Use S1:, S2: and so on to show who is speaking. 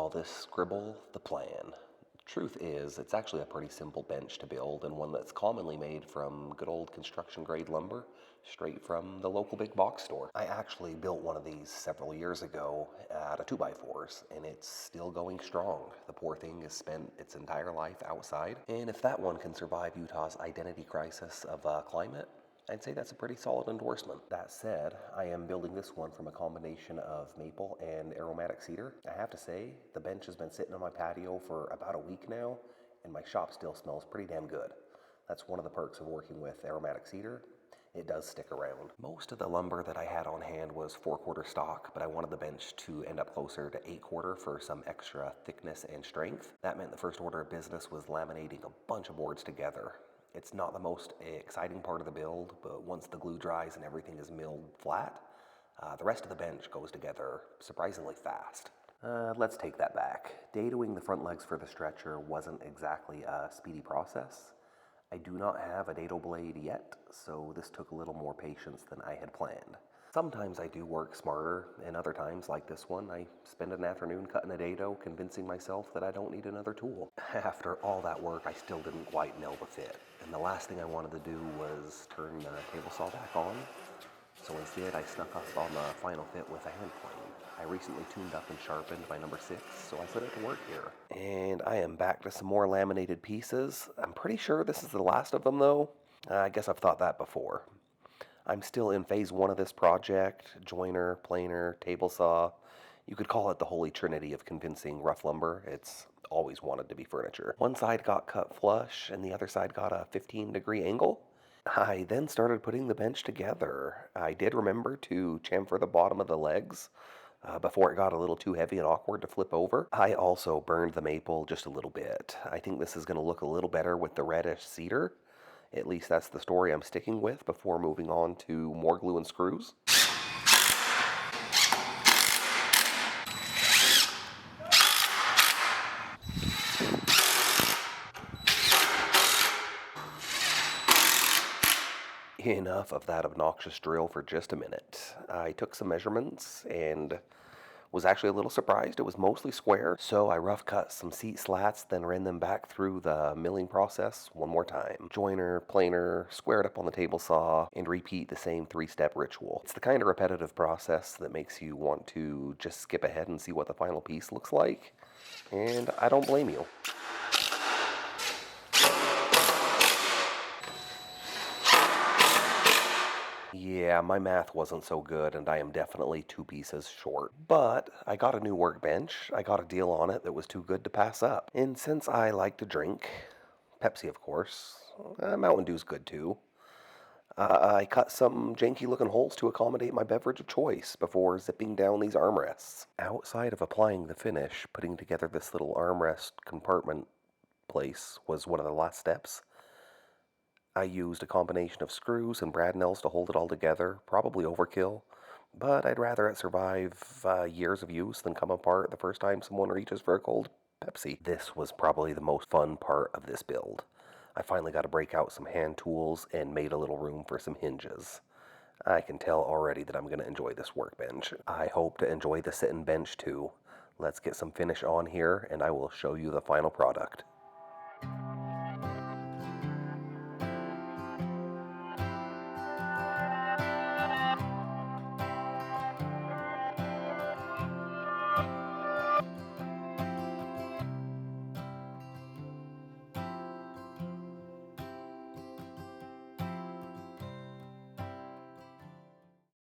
S1: call this scribble the plan. Truth is, it's actually a pretty simple bench to build and one that's commonly made from good old construction grade lumber straight from the local big box store. I actually built one of these several years ago at a 2x4s and it's still going strong. The poor thing has spent its entire life outside, and if that one can survive Utah's identity crisis of climate, I'd say that's a pretty solid endorsement. That said, I am building this one from a combination of maple and aromatic cedar. I have to say, the bench has been sitting on my patio for about a week now, and my shop still smells pretty damn good. That's one of the perks of working with aromatic cedar. It does stick around. Most of the lumber that I had on hand was 4/4 stock, but I wanted the bench to end up closer to 8/4 for some extra thickness and strength. That meant the first order of business was laminating a bunch of boards together. It's not the most exciting part of the build, but once the glue dries and everything is milled flat, the rest of the bench goes together surprisingly fast. Let's take that back. Datoing the front legs for the stretcher wasn't exactly a speedy process. I do not have a dado blade yet, so this took a little more patience than I had planned. Sometimes I do work smarter, and other times, like this one, I spend an afternoon cutting a dado, convincing myself that I don't need another tool. After all that work, I still didn't quite nail the fit, and the last thing I wanted to do was turn the table saw back on, so instead I snuck up on the final fit with a hand plane. I recently tuned up and sharpened my number 6, so I put it to work here. And I am back to some more laminated pieces. I'm pretty sure this is the last of them though. I guess I've thought that before. I'm still in phase 1 of this project: joiner, planer, table saw. You could call it the holy trinity of convincing rough lumber. It's always wanted to be furniture. One side got cut flush and the other side got a 15-degree angle. I then started putting the bench together. I did remember to chamfer the bottom of the legs before it got a little too heavy and awkward to flip over. I also burned the maple just a little bit. I think this is going to look a little better with the reddish cedar. At least that's the story I'm sticking with before moving on to more glue and screws. Enough of that obnoxious drill for just a minute. I took some measurements and was actually a little surprised. It was mostly square, so I rough cut some seat slats, then ran them back through the milling process one more time. Joiner, planer, square it up on the table saw, and repeat the same 3-step ritual. It's the kind of repetitive process that makes you want to just skip ahead and see what the final piece looks like, and I don't blame you. Yeah, my math wasn't so good, and I am definitely 2 pieces short. But I got a new workbench. I got a deal on it that was too good to pass up. And since I like to drink, Pepsi of course, Mountain Dew's good too, I cut some janky-looking holes to accommodate my beverage of choice before zipping down these armrests. Outside of applying the finish, putting together this little armrest compartment place was one of the last steps. I used a combination of screws and brad nails to hold it all together, probably overkill, but I'd rather it survive years of use than come apart the first time someone reaches for a cold Pepsi. This was probably the most fun part of this build. I finally got to break out some hand tools and made a little room for some hinges. I can tell already that I'm going to enjoy this workbench. I hope to enjoy the sitting bench too. Let's get some finish on here and I will show you the final product.